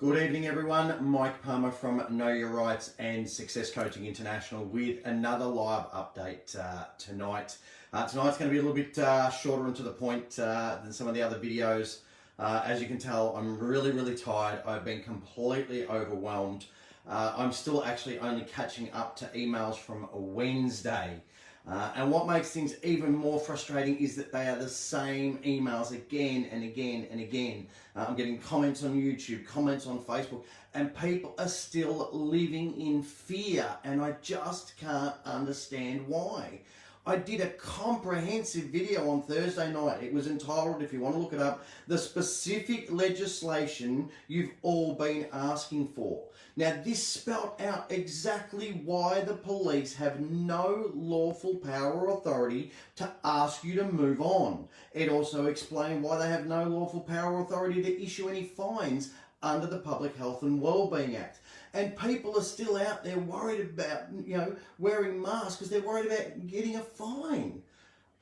Good evening, everyone. Mike Palmer from Know Your Rights and Success Coaching International with another live update tonight. Tonight's going to be a little bit shorter and to the point than some of the other videos. As you can tell, I'm really tired. I've been completely overwhelmed. I'm still actually only catching up to emails from Wednesday. And what makes things even more frustrating is that they are the same emails again and again and again. I'm getting comments on YouTube, comments on Facebook, and people are still living in fear, and I just can't understand why. I did a comprehensive video on Thursday night. It was entitled, if you want to look it up, The Specific Legislation You've All Been Asking For. Now, this spelled out exactly why the police have no lawful power or authority to ask you to move on. It also explained why they have no lawful power or authority to issue any fines under the Public Health and Wellbeing Act. And people are still out there worried about, wearing masks because they're worried about getting a fine.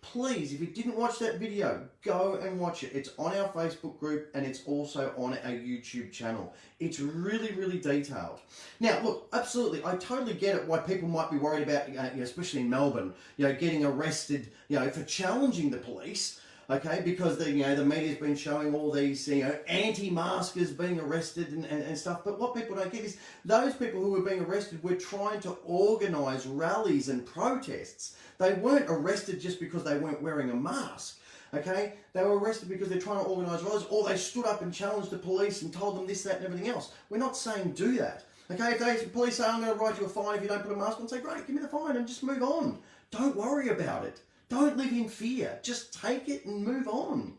Please, if you didn't watch that video, go and watch it. It's on our Facebook group and it's also on our YouTube channel. It's really detailed. Now, look, absolutely, I totally get it why people might be worried about, especially in Melbourne, getting arrested, for challenging the police. Okay, because the media's been showing all these anti-maskers being arrested and stuff. But what people don't get is those people who were being arrested were trying to organise rallies and protests. They weren't arrested just because they weren't wearing a mask. Okay, they were arrested because they're trying to organise rallies, or they stood up and challenged the police and told them this, that, and everything else. We're not saying do that. Okay, if the police say I'm going to write you a fine if you don't put a mask on, say great, give me the fine and just move on. Don't worry about it. Don't live in fear. Just take it and move on.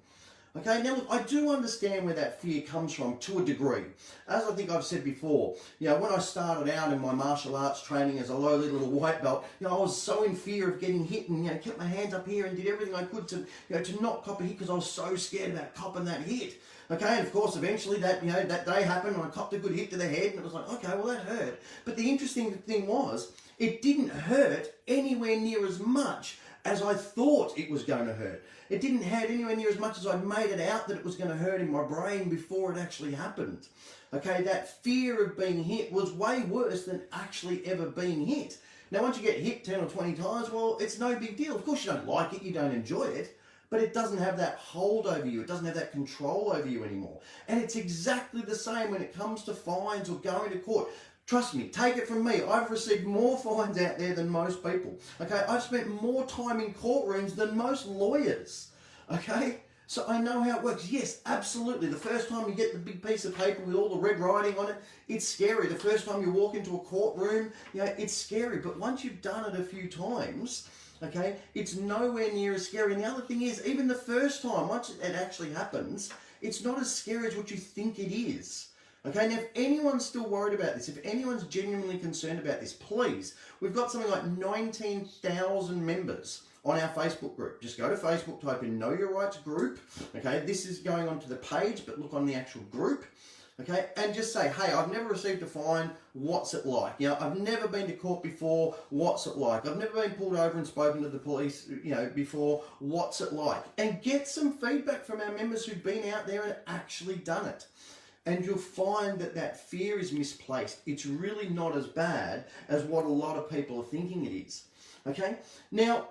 Okay, now look, I do understand where that fear comes from to a degree. As I think I've said before, when I started out in my martial arts training as a lowly little white belt, I was so in fear of getting hit and kept my hands up here and did everything I could to not cop a hit because I was so scared about copping that hit. Okay, and of course eventually that that day happened and I copped a good hit to the head and it was like, okay, well that hurt. But the interesting thing was, it didn't hurt anywhere near as much as I thought it was going to hurt. It didn't hurt anywhere near as much as I made it out that it was going to hurt in my brain before it actually happened. Okay, that fear of being hit was way worse than actually ever being hit. Now, once you get hit 10 or 20 times, well, it's no big deal. Of course, you don't like it, you don't enjoy it, but it doesn't have that hold over you. It doesn't have that control over you anymore. And it's exactly the same when it comes to fines or going to court. Trust me, take it from me, I've received more fines out there than most people. Okay, I've spent more time in courtrooms than most lawyers. Okay, so I know how it works. Yes, absolutely. The first time you get the big piece of paper with all the red writing on it, it's scary. The first time you walk into a courtroom, it's scary. But once you've done it a few times, okay, it's nowhere near as scary. And the other thing is, even the first time, once it actually happens, it's not as scary as what you think it is. Okay, now if anyone's still worried about this, if anyone's genuinely concerned about this, please, we've got something like 19,000 members on our Facebook group. Just go to Facebook, type in Know Your Rights group. Okay, this is going onto the page, but look on the actual group. Okay, and just say, hey, I've never received a fine, what's it like? I've never been to court before, what's it like? I've never been pulled over and spoken to the police, before, what's it like? And get some feedback from our members who've been out there and actually done it. And you'll find that fear is misplaced. It's really not as bad as what a lot of people are thinking it is. Okay? Now,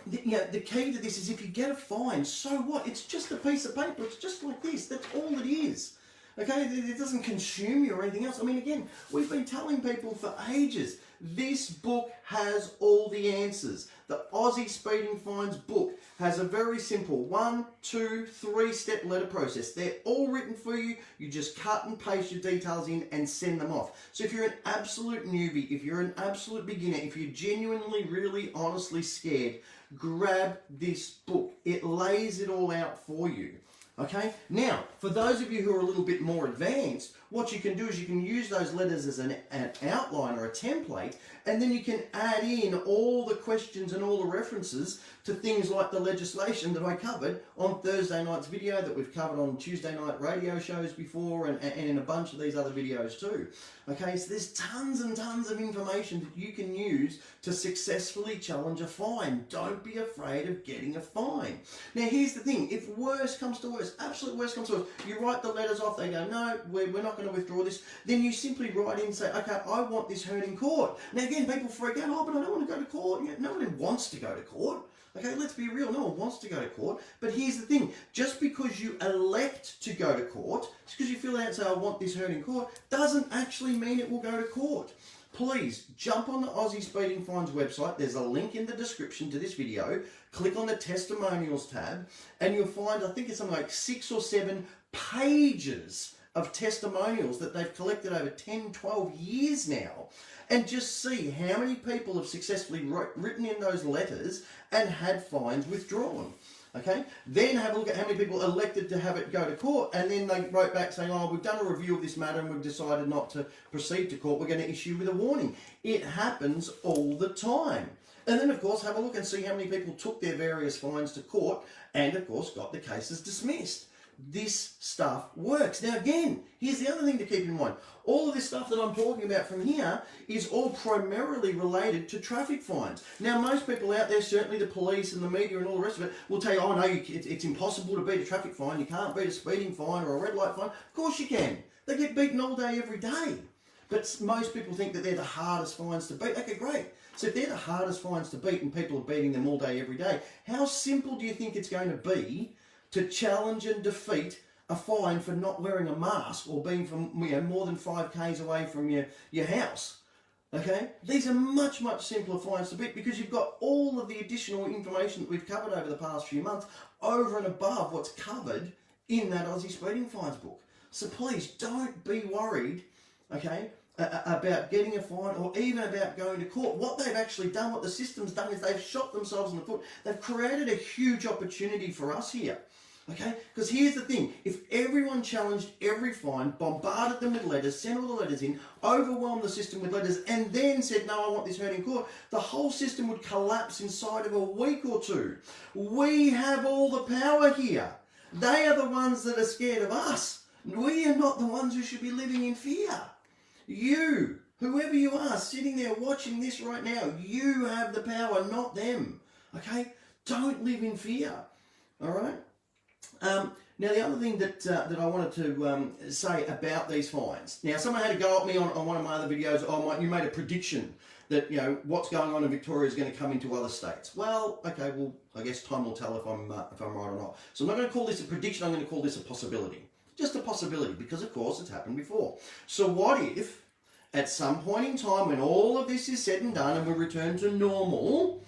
the key to this is if you get a fine, so what? It's just a piece of paper. It's just like this. That's all it is. Okay? It doesn't consume you or anything else. I mean, again, we've been telling people for ages, this book has all the answers. The Aussie Speeding Fines book has a very simple 1, 2, 3-step letter process. They're all written for you. You just cut and paste your details in and send them off. So if you're an absolute newbie, if you're an absolute beginner, if you're genuinely, really, honestly scared, grab this book. It lays it all out for you. Okay, now for those of you who are a little bit more advanced, what you can do is you can use those letters as an outline or a template, and then you can add in all the questions and all the references to things like the legislation that I covered on Thursday night's video, that we've covered on Tuesday night radio shows before, and in a bunch of these other videos too. Okay, so there's tons and tons of information that you can use to successfully challenge a fine. Don't be afraid of getting a fine. Now here's the thing, if worse comes to worse, worst. Absolute worst comes to worst. You write the letters off. They go, no, we're not going to withdraw this. Then you simply write in and say, okay, I want this heard in court. Now again, people freak out. Oh, but I don't want to go to court. Yeah, nobody wants to go to court. Okay, let's be real. No one wants to go to court. But here's the thing. Just because you elect to go to court, just because you fill out and say, I want this heard in court, doesn't actually mean it will go to court. Please jump on the Aussie Speeding Fines website. There's a link in the description to this video. Click on the testimonials tab and you'll find, I think it's something like 6 or 7 pages of testimonials that they've collected over 10, 12 years now. And just see how many people have successfully written in those letters and had fines withdrawn. Okay, then have a look at how many people elected to have it go to court, and then they wrote back saying, oh, we've done a review of this matter and we've decided not to proceed to court. We're going to issue with a warning. It happens all the time. And then, of course, have a look and see how many people took their various fines to court and, of course, got the cases dismissed. This stuff works. Now, again, here's the other thing to keep in mind. All of this stuff that I'm talking about from here is all primarily related to traffic fines. Now, most people out there, certainly the police and the media and all the rest of it, will tell you, oh, no, it's impossible to beat a traffic fine. You can't beat a speeding fine or a red light fine. Of course you can. They get beaten all day, every day. But most people think that they're the hardest fines to beat. Okay, great. So if they're the hardest fines to beat and people are beating them all day, every day, how simple do you think it's going to be to challenge and defeat a fine for not wearing a mask or being from more than 5 k's away from your house? Okay, these are much, much simpler fines to beat because you've got all of the additional information that we've covered over the past few months over and above what's covered in that Aussie Speeding Fines book. So please don't be worried, okay, about getting a fine or even about going to court. What they've actually done, what the system's done, is they've shot themselves in the foot. They've created a huge opportunity for us here. Okay, because here's the thing, if everyone challenged every fine, bombarded them with letters, sent all the letters in, overwhelmed the system with letters, and then said, no, I want this heard in court, the whole system would collapse inside of a week or two. We have all the power here. They are the ones that are scared of us. We are not the ones who should be living in fear. You, whoever you are, sitting there watching this right now, you have the power, not them. Okay, don't live in fear. All right. Now, the other thing that I wanted to say about these fines. Now, someone had to go at me on one of my other videos. Oh, you made a prediction that, what's going on in Victoria is going to come into other states. Well, okay, well, I guess time will tell if I'm right or not. So I'm not going to call this a prediction. I'm going to call this a possibility. Just a possibility, because, of course, it's happened before. So what if, at some point in time, when all of this is said and done and we return to normal,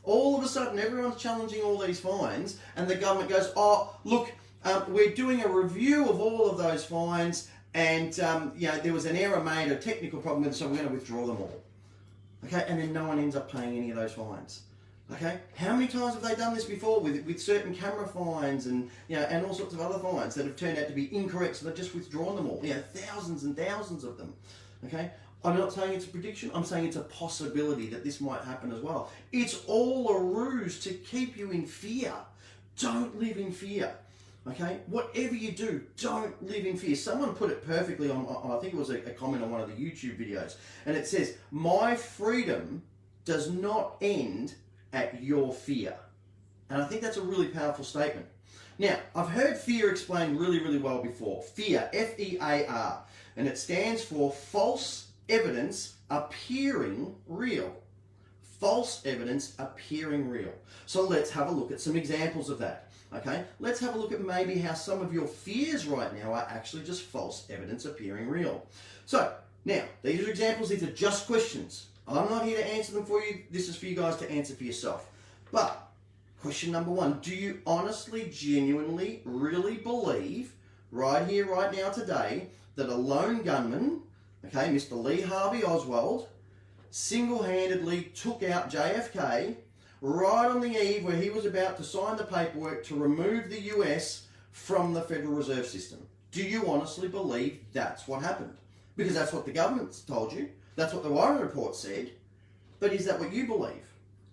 all of a sudden everyone's challenging all these fines and the government goes, oh, look, we're doing a review of all of those fines and there was an error made, a technical problem with it, so we're going to withdraw them all. Okay, and then no one ends up paying any of those fines. Okay, how many times have they done this before with certain camera fines and and all sorts of other fines that have turned out to be incorrect, so they've just withdrawn them all? Thousands and thousands of them. Okay, I'm not saying it's a prediction, I'm saying it's a possibility that this might happen as well. It's all a ruse to keep you in fear. Don't live in fear. Okay, whatever you do, don't live in fear. Someone put it perfectly on, I think it was a comment on one of the YouTube videos, and it says, my freedom does not end at your fear. And I think that's a really powerful statement. Now, I've heard fear explained really, really well before. Fear, F-E-A-R, and it stands for false evidence appearing real. False evidence appearing real. So let's have a look at some examples of that. Okay, let's have a look at maybe how some of your fears right now are actually just false evidence appearing real. So, now, these are examples, these are just questions. I'm not here to answer them for you, this is for you guys to answer for yourself. But, question number 1, do you honestly, genuinely, really believe, right here, right now, today, that a lone gunman, okay, Mr. Lee Harvey Oswald, single-handedly took out JFK right on the eve where he was about to sign the paperwork to remove the US from the Federal Reserve System? Do you honestly believe that's what happened? Because that's what the government's told you. That's what the Warren report said. But is that what you believe?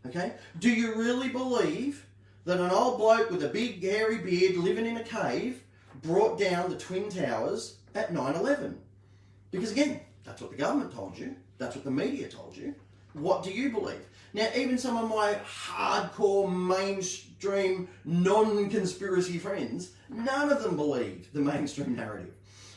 Okay? Do you really believe that an old bloke with a big hairy beard living in a cave brought down the Twin Towers at 9/11? Because again, that's what the government told you. That's what the media told you. What do you believe? Now, even some of my hardcore, mainstream, non-conspiracy friends, none of them believe the mainstream narrative,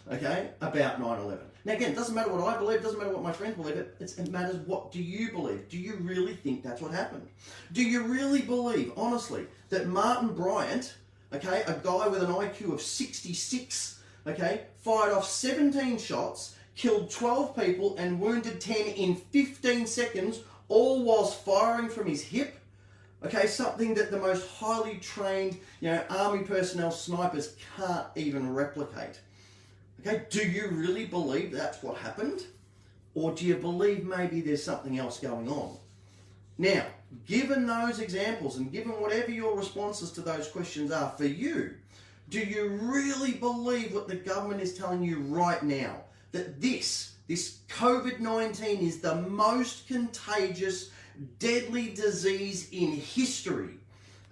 okay, about 9/11. Now, again, it doesn't matter what I believe, it doesn't matter what my friends believe, it matters what do you believe. Do you really think that's what happened? Do you really believe, honestly, that Martin Bryant, okay, a guy with an IQ of 66, okay, fired off 17 shots, killed 12 people and wounded 10 in 15 seconds, all whilst firing from his hip? Okay, something that the most highly trained, army personnel snipers can't even replicate. Okay, do you really believe that's what happened? Or do you believe maybe there's something else going on? Now, given those examples and given whatever your responses to those questions are for you, do you really believe what the government is telling you right now? That this COVID-19 is the most contagious, deadly disease in history,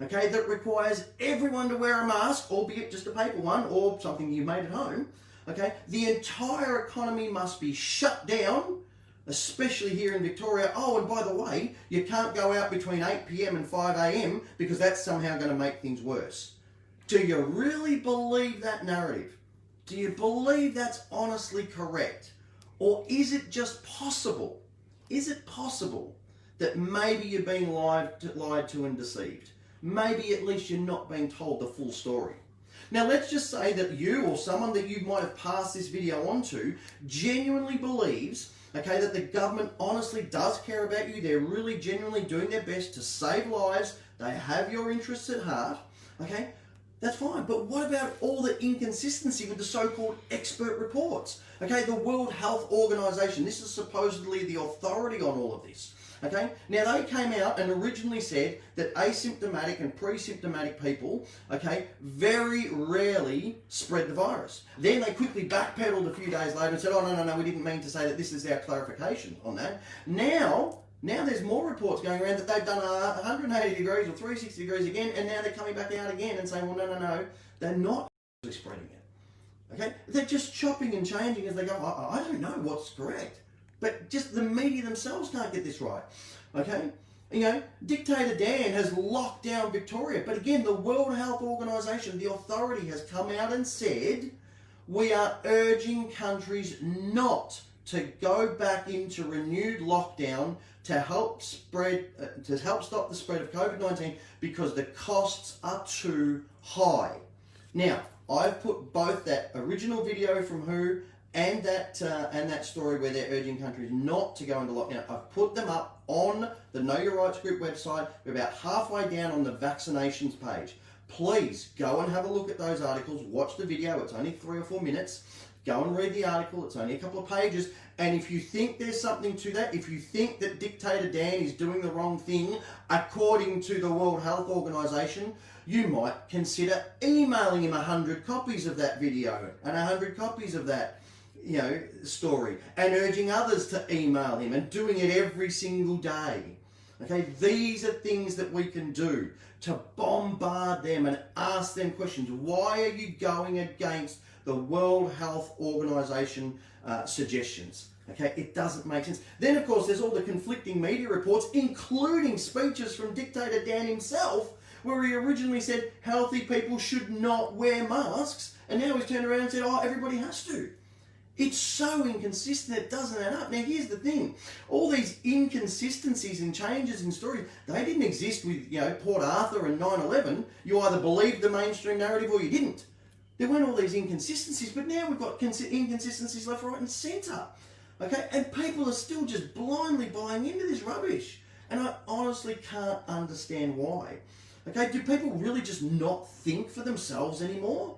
okay, that requires everyone to wear a mask, albeit just a paper one or something you made at home, okay? The entire economy must be shut down, especially here in Victoria. Oh, and by the way, you can't go out between 8 p.m. and 5 a.m. because that's somehow going to make things worse. Do you really believe that narrative? Do you believe that's honestly correct? Or is it just possible? Is it possible that maybe you're being lied to and deceived? Maybe at least you're not being told the full story. Now let's just say that you or someone that you might have passed this video on to genuinely believes, okay, that the government honestly does care about you. They're really genuinely doing their best to save lives. They have your interests at heart, okay? That's fine. But what about all the inconsistency with the so-called expert reports? Okay, the World Health Organization, this is supposedly the authority on all of this. Okay, now they came out and originally said that asymptomatic and pre-symptomatic people, okay, very rarely spread the virus. Then they quickly backpedaled a few days later and said, oh, no, we didn't mean to say that. This is our clarification on that. Now there's more reports going around that they've done 180 degrees or 360 degrees again, and now they're coming back out again and saying, well, no, they're not actually spreading it. Okay, they're just chopping and changing as they go. I don't know what's correct. But just the media themselves can't get this right, okay? Dictator Dan has locked down Victoria. But again, the World Health Organization, the authority, has come out and said, we are urging countries not to go back into renewed lockdown to help stop the spread of COVID-19 because the costs are too high. Now, I've put both that original video from WHO and that story where they're urging countries not to go into lockdown. I've put them up on the Know Your Rights Group website. We're about halfway down on the vaccinations page. Please go and have a look at those articles. Watch the video. It's only 3 or 4 minutes. Go and read the article. It's only a couple of pages. And if you think there's something to that, if you think that Dictator Dan is doing the wrong thing according to the World Health Organization, you might consider emailing him 100 copies of that video and 100 copies of that story, and urging others to email him and doing it every single day. Okay, these are things that we can do to bombard them and ask them questions. Why are you going against the World Health Organization suggestions? Okay, it doesn't make sense. Then, of course, there's all the conflicting media reports, including speeches from Dictator Dan himself, where he originally said healthy people should not wear masks, and now he's turned around and said, oh, everybody has to. It's so inconsistent, it doesn't add up. Now, here's the thing. All these inconsistencies and changes in stories, they didn't exist with, Port Arthur and 9/11. You either believed the mainstream narrative or you didn't. There weren't all these inconsistencies, but now we've got inconsistencies left, right, and centre. Okay? And people are still just blindly buying into this rubbish. And I honestly can't understand why. Okay? Do people really just not think for themselves anymore?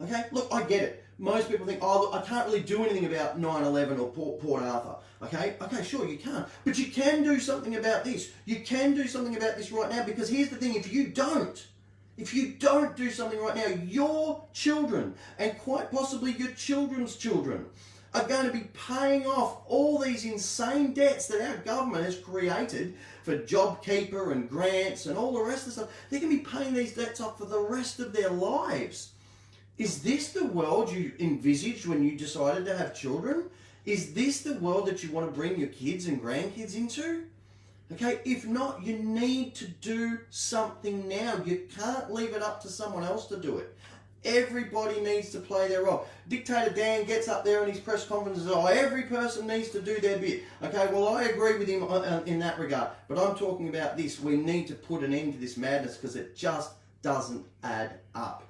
Okay? Look, I get it. Most people think, oh, look, I can't really do anything about 9/11 or Port Arthur. Okay, sure, you can't. But you can do something about this. You can do something about this right now, because here's the thing, if you don't do something right now, your children, and quite possibly your children's children, are going to be paying off all these insane debts that our government has created for JobKeeper and grants and all the rest of the stuff. They're going to be paying these debts off for the rest of their lives. Is this the world you envisaged when you decided to have children? Is this the world that you want to bring your kids and grandkids into? Okay, if not, you need to do something now. You can't leave it up to someone else to do it. Everybody needs to play their role. Dictator Dan gets up there in his press conference and says, oh, every person needs to do their bit. Okay, well, I agree with him in that regard. But I'm talking about this. We need to put an end to this madness because it just doesn't add up.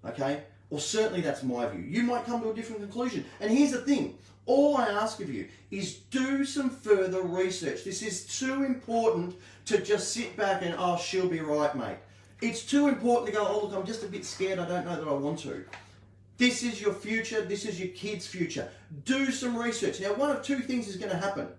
Okay? Well, certainly that's my view. You might come to a different conclusion. And here's the thing. All I ask of you is do some further research. This is too important to just sit back and, oh, she'll be right, mate. It's too important to go, oh, look, I'm just a bit scared. I don't know that I want to. This is your future. This is your kids' future. Do some research. Now, one of two things is going to happen.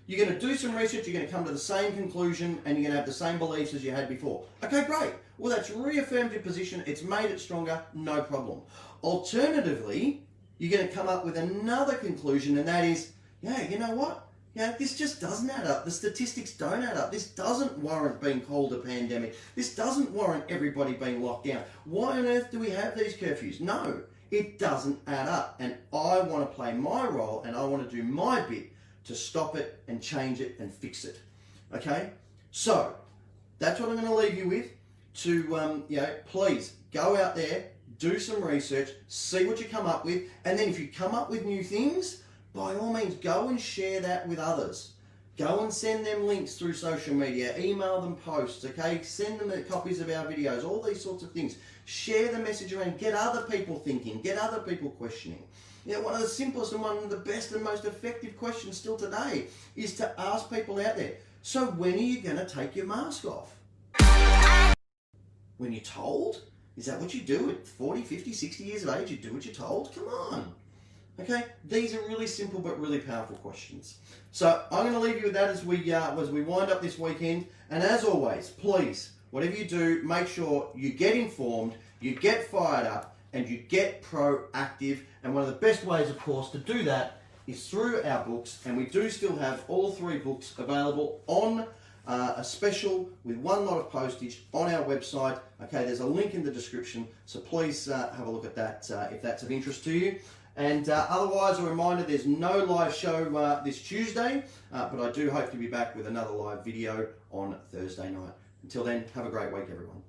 You're going to do some research, you're going to come to the same conclusion, and you're going to have the same beliefs as you had before. Okay, great. Well, that's reaffirmed your position. It's made it stronger. No problem. Alternatively, you're going to come up with another conclusion, and that is, yeah, you know what? Yeah, this just doesn't add up. The statistics don't add up. This doesn't warrant being called a pandemic. This doesn't warrant everybody being locked down. Why on earth do we have these curfews? No, it doesn't add up. And I want to play my role, and I want to do my bit to stop it and change it and fix it. Okay? So, that's what I'm going to leave you with. Please go out there, do some research, see what you come up with, and then if you come up with new things, by all means, go and share that with others. Go and send them links through social media, email them posts, okay? Send them copies of our videos, all these sorts of things. Share the message around, get other people thinking, get other people questioning. You know, one of the simplest and one of the best and most effective questions still today is to ask people out there, so when are you going to take your mask off? When you're told? Is that what you do at 40, 50, 60 years of age? You do what you're told? Come on. Okay, these are really simple but really powerful questions. So I'm going to leave you with that as we wind up this weekend. And as always, please, whatever you do, make sure you get informed, you get fired up, and you get proactive. And one of the best ways, of course, to do that is through our books. And we do still have all 3 books available on a special with 1 lot of postage on our website. Okay, there's a link in the description, so please have a look at that if that's of interest to you. And otherwise, a reminder, there's no live show this Tuesday, but I do hope to be back with another live video on Thursday night. Until then, have a great week, everyone.